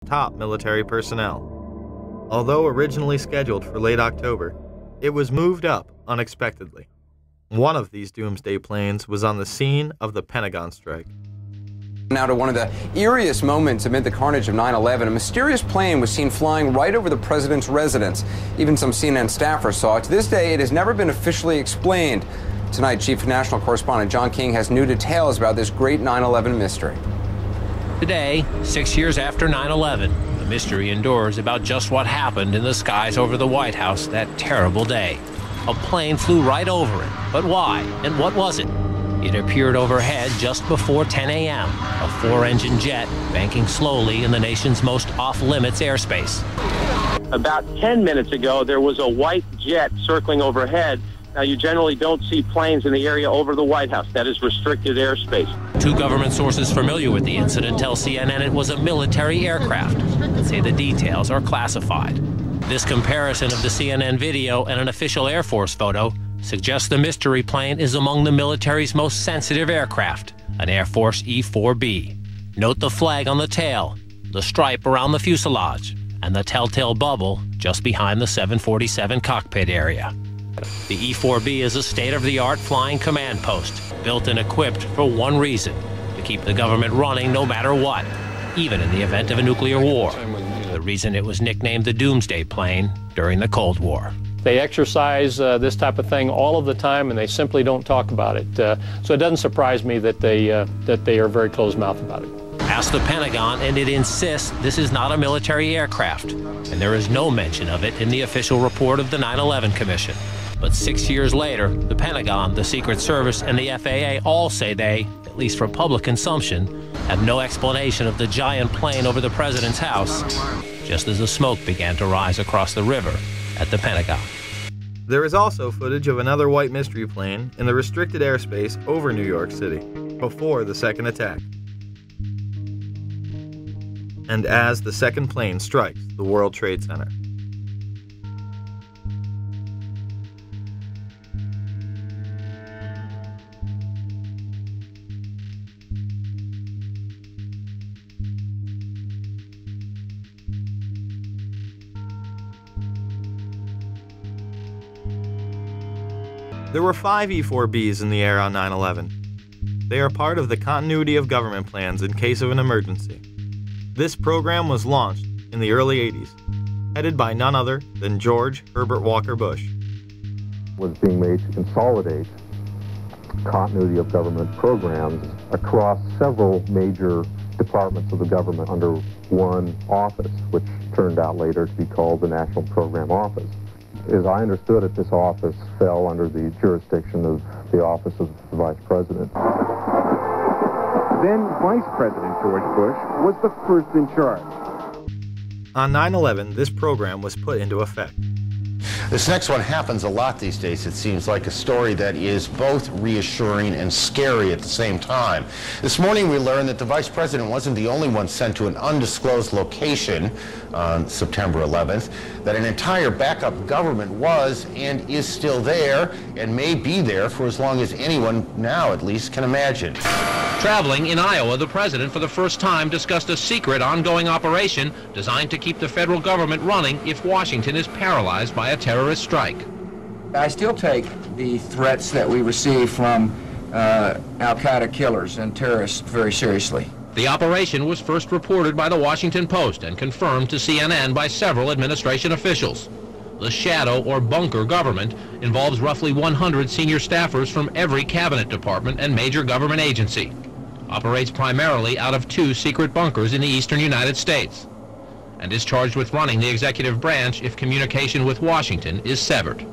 top military personnel. Although originally scheduled for late October, it was moved up unexpectedly. One of these doomsday planes was on the scene of the Pentagon strike. Now to one of the eeriest moments amid the carnage of 9/11, a mysterious plane was seen flying right over the president's residence. Even some CNN staffers saw it. To this day, it has never been officially explained. Tonight, Chief National Correspondent John King has new details about this great 9/11 mystery. Today, 6 years after 9/11, the mystery endures about just what happened in the skies over the White House that terrible day. A plane flew right over it, but why, and what was it? It appeared overhead just before 10 a.m., a four-engine jet banking slowly in the nation's most off-limits airspace. About 10 minutes ago, there was a white jet circling overhead. Now, you generally don't see planes in the area over the White House. That is restricted airspace. Two government sources familiar with the incident tell CNN it was a military aircraft, but say the details are classified. This comparison of the CNN video and an official Air Force photo suggests the mystery plane is among the military's most sensitive aircraft, an Air Force E-4B. Note the flag on the tail, the stripe around the fuselage, and the telltale bubble just behind the 747 cockpit area. The E-4B is a state-of-the-art flying command post, built and equipped for one reason: to keep the government running no matter what, even in the event of a nuclear war. The reason it was nicknamed the Doomsday Plane during the Cold War. They exercise this type of thing all of the time, and they simply don't talk about it. So it doesn't surprise me that they are very closed-mouthed about it. Ask the Pentagon, and it insists this is not a military aircraft, and there is no mention of it in the official report of the 9/11 Commission. But 6 years later, the Pentagon, the Secret Service, and the FAA all say they, at least for public consumption, have no explanation of the giant plane over the president's house, just as the smoke began to rise across the river at the Pentagon. There is also footage of another white mystery plane in the restricted airspace over New York City before the second attack. And as the second plane strikes the World Trade Center. There were 5 E-4Bs in the air on 9/11. They are part of the continuity of government plans in case of an emergency. This program was launched in the early 80s, headed by none other than George Herbert Walker Bush. Was being made to consolidate continuity of government programs across several major departments of the government under one office, which turned out later to be called the National Program Office. As I understood it, this office fell under the jurisdiction of the Office of the Vice President. Then Vice President George Bush was the first in charge. On 9/11, this program was put into effect. This next one happens a lot these days. It seems like a story that is both reassuring and scary at the same time. This morning we learned that the Vice President wasn't the only one sent to an undisclosed location on September 11th, that an entire backup government was and is still there and may be there for as long as anyone now at least can imagine. Traveling in Iowa, the president for the first time discussed a secret ongoing operation designed to keep the federal government running if Washington is paralyzed by a terrorist strike. I still take the threats that we receive from Al-Qaeda killers and terrorists very seriously. The operation was first reported by the Washington Post and confirmed to CNN by several administration officials. The shadow or bunker government involves roughly 100 senior staffers from every cabinet department and major government agency. Operates primarily out of 2 secret bunkers in the eastern United States, and is charged with running the executive branch if communication with Washington is severed.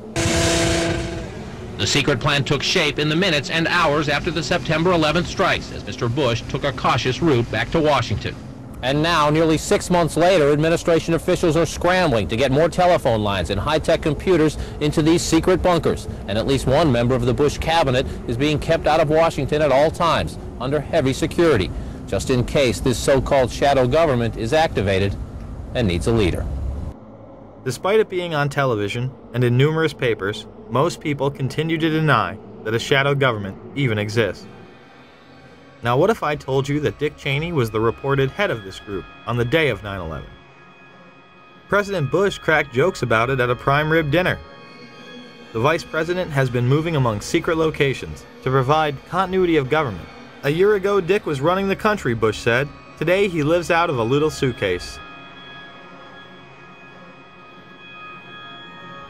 The secret plan took shape in the minutes and hours after the September 11th strikes, as Mr. Bush took a cautious route back to Washington. And now, nearly 6 months later, administration officials are scrambling to get more telephone lines and high-tech computers into these secret bunkers. And at least one member of the Bush cabinet is being kept out of Washington at all times, under heavy security, just in case this so-called shadow government is activated and needs a leader. Despite it being on television and in numerous papers, most people continue to deny that a shadow government even exists. Now what if I told you that Dick Cheney was the reported head of this group on the day of 9/11? President Bush cracked jokes about it at a prime rib dinner. The vice president has been moving among secret locations to provide continuity of government. A year ago, Dick was running the country, Bush said. Today, he lives out of a little suitcase.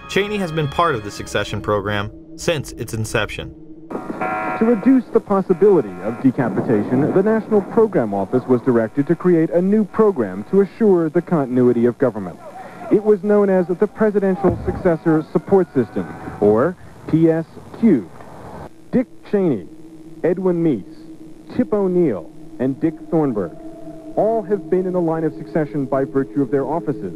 Cheney has been part of the succession program since its inception. To reduce the possibility of decapitation, the National Program Office was directed to create a new program to assure the continuity of government. It was known as the Presidential Successor Support System, or PSQ. Dick Cheney, Edwin Meese, Chip O'Neill, and Dick Thornburg all have been in the line of succession by virtue of their offices,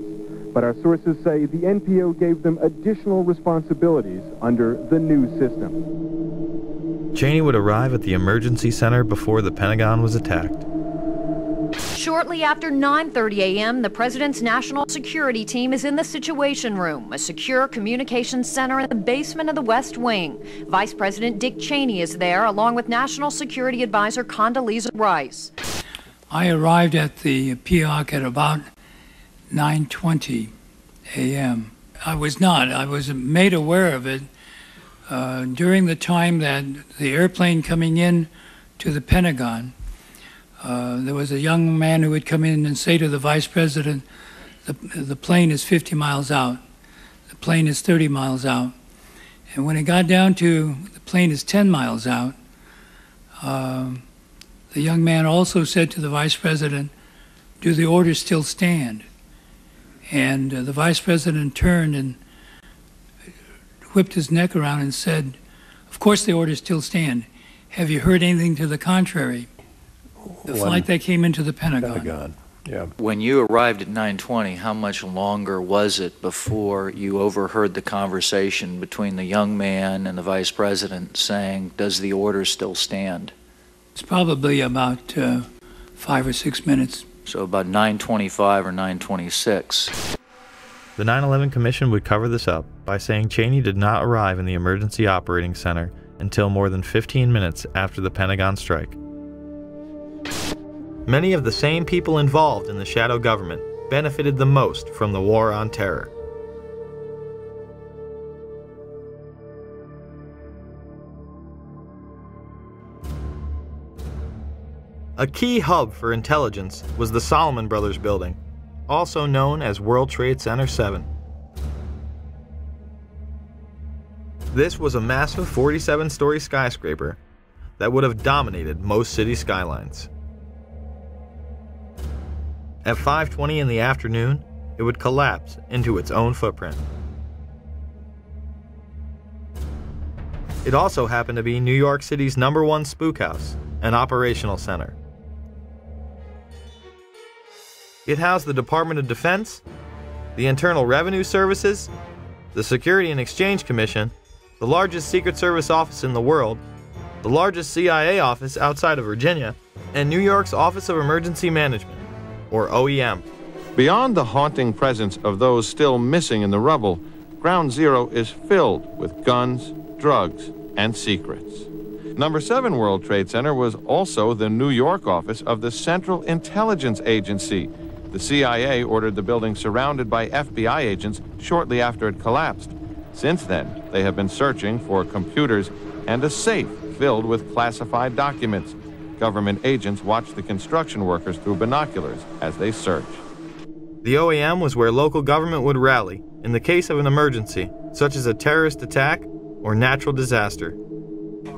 but our sources say the NPO gave them additional responsibilities under the new system. Cheney would arrive at the emergency center before the Pentagon was attacked. Shortly after 9:30 a.m., the president's national security team is in the Situation Room, a secure communications center in the basement of the West Wing. Vice President Dick Cheney is there, along with National Security Advisor Condoleezza Rice. I arrived at the PIOC at about 9:20 a.m. I was made aware of it during the time that the airplane coming in to the Pentagon. There was a young man who would come in and say to the vice president, the plane is 50 miles out, the plane is 30 miles out. And when it got down to the plane is 10 miles out, the young man also said to the vice president, do the orders still stand? And the vice president turned and whipped his neck around and said, of course the orders still stand. Have you heard anything to the contrary? The flight that came into the Pentagon. Yeah. When you arrived at 9:20, how much longer was it before you overheard the conversation between the young man and the vice president saying, does the order still stand? It's probably about 5 or 6 minutes. So about 9:25 or 9:26. The 9/11 Commission would cover this up by saying Cheney did not arrive in the emergency operating center until more than 15 minutes after the Pentagon strike. Many of the same people involved in the shadow government benefited the most from the war on terror. A key hub for intelligence was the Salomon Brothers building, also known as World Trade Center 7. This was a massive 47-story skyscraper that would have dominated most city skylines. At 5:20 in the afternoon, it would collapse into its own footprint. It also happened to be New York City's #1 spook house and operational center. It housed the Department of Defense, the Internal Revenue Services, the Security and Exchange Commission, the largest Secret Service office in the world, the largest CIA office outside of Virginia, and New York's Office of Emergency Management, or OEM. Beyond the haunting presence of those still missing in the rubble, Ground Zero is filled with guns, drugs, and secrets. Number 7 World Trade Center was also the New York office of the Central Intelligence Agency. The CIA ordered the building surrounded by FBI agents shortly after it collapsed. Since then, they have been searching for computers and a safe filled with classified documents. Government agents watch the construction workers through binoculars as they search. The OEM was where local government would rally in the case of an emergency, such as a terrorist attack or natural disaster.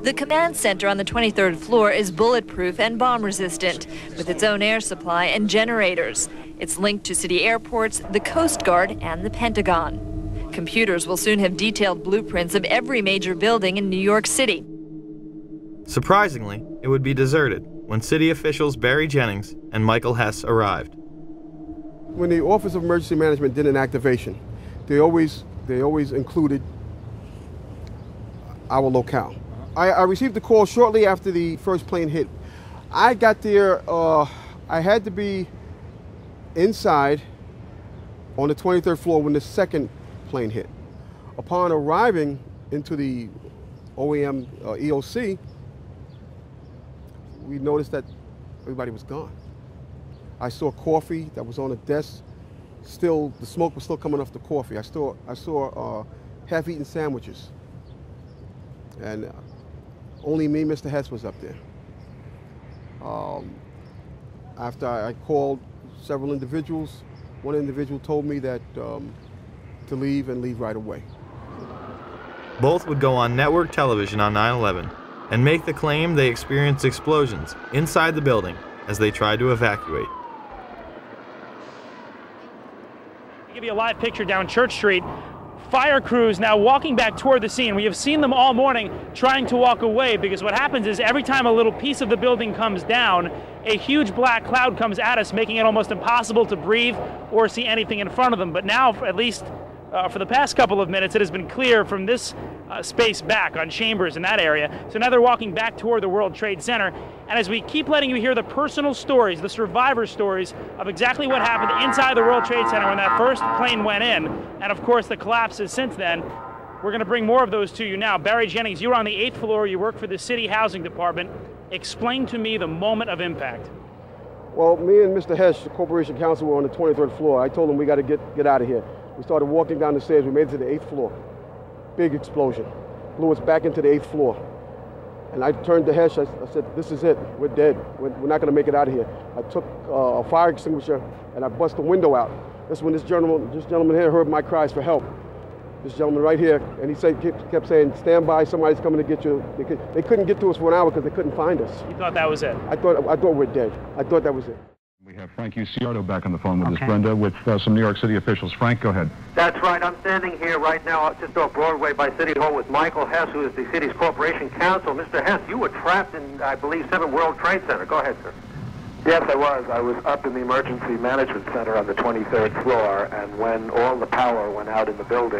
The command center on the 23rd floor is bulletproof and bomb-resistant, with its own air supply and generators. It's linked to city airports, the Coast Guard, and the Pentagon. Computers will soon have detailed blueprints of every major building in New York City. Surprisingly, it would be deserted when city officials Barry Jennings and Michael Hess arrived. When the Office of Emergency Management did an activation, they always included our locale. I received the call shortly after the first plane hit. I got there, I had to be inside on the 23rd floor when the second plane hit. Upon arriving into the OEM EOC, we noticed that everybody was gone. I saw coffee that was on a desk. Still, the smoke was still coming off the coffee. I saw half-eaten sandwiches. And only me, Mr. Hess, was up there. After I called several individuals, one individual told me that to leave and leave right away. Both would go on network television on 9/11 and make the claim they experienced explosions inside the building as they tried to evacuate. I'll give you a live picture down Church Street. Fire crews now walking back toward the scene. We have seen them all morning trying to walk away, because what happens is every time a little piece of the building comes down, a huge black cloud comes at us, making it almost impossible to breathe or see anything in front of them. But now, at least for the past couple of minutes, it has been clear from this space back on Chambers in that area. So now they're walking back toward the World Trade Center. And as we keep letting you hear the personal stories, the survivor stories of exactly what happened inside the World Trade Center when that first plane went in, and of course the collapses since then, we're going to bring more of those to you now. Barry Jennings, you were on the 8th floor, you work for the City Housing Department. Explain to me the moment of impact. Well, me and Mr. Hess, the Corporation Counsel, were on the 23rd floor. I told him we got to get out of here. We started walking down the stairs. We made it to the 8th floor. Big explosion. Blew us back into the 8th floor. And I turned to Hess. I said, this is it. We're dead. We're not going to make it out of here. I took a fire extinguisher and I bust the window out. That's when this gentleman here heard my cries for help. This gentleman right here, and he kept saying, stand by, somebody's coming to get you. They couldn't get to us for an hour because they couldn't find us. You thought that was it? I thought we're dead. I thought that was it. We have Frank Uciardo back on the phone with us, Brenda, with some New York City officials. Frank, go ahead. That's right. I'm standing here right now just off Broadway by City Hall with Michael Hess, who is the city's Corporation Counsel. Mr. Hess, you were trapped in, I believe, 7 World Trade Center. Go ahead, sir. Yes, I was. I was up in the Emergency Management Center on the 23rd floor, and when all the power went out in the building,